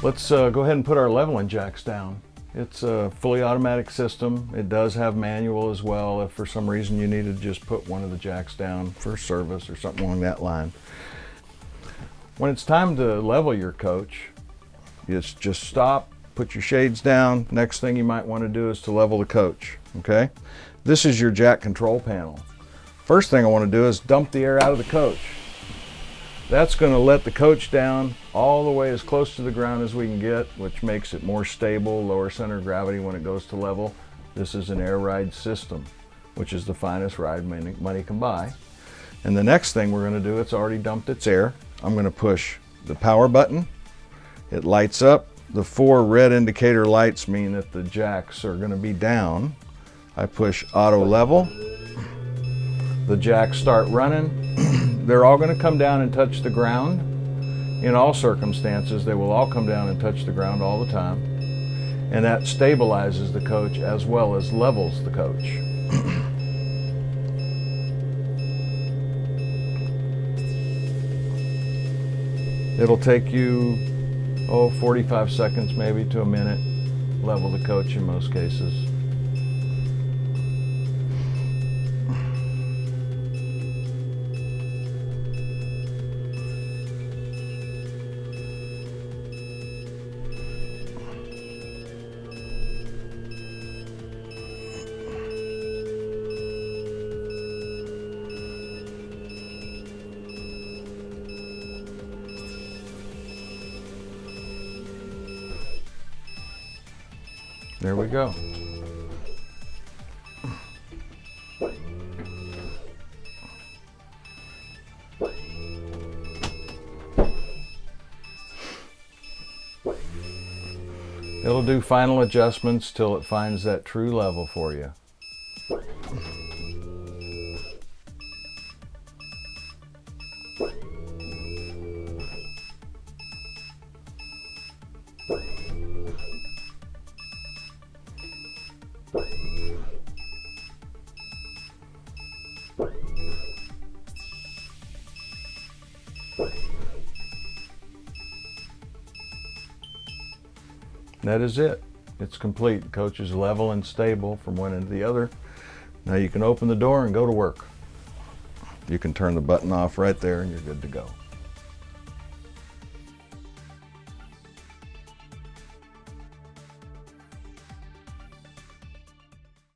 Let's go ahead and put our leveling jacks down. It's a fully automatic system. It does have manual as well if for some reason you need to just put one of the jacks down for service or something along that line. When it's time to level your coach, just stop, put your shades down. Next thing you might want to do is to level the coach, okay? This is your jack control panel. First thing I want to do is dump the air out of the coach. That's going to let the coach down all the way as close to the ground as we can get, which makes it more stable, lower center of gravity when it goes to level. This is an air ride system, which is the finest ride money can buy. And the next thing we're going to do, it's already dumped its air. I'm going to push the power button. It lights up. The 4 red indicator lights mean that the jacks are going to be down. I push auto level. The jacks start running. They're all going to come down and touch the ground. In all circumstances, they will all come down and touch the ground all the time. And that stabilizes the coach as well as levels the coach. It'll take you, 45 seconds maybe to a minute, level the coach in most cases. There we go. It'll do final adjustments till it finds that true level for you. That is it. It's complete. The coach is level and stable from one end to the other. Now you can open the door and go to work. You can turn the button off right there and you're good to go.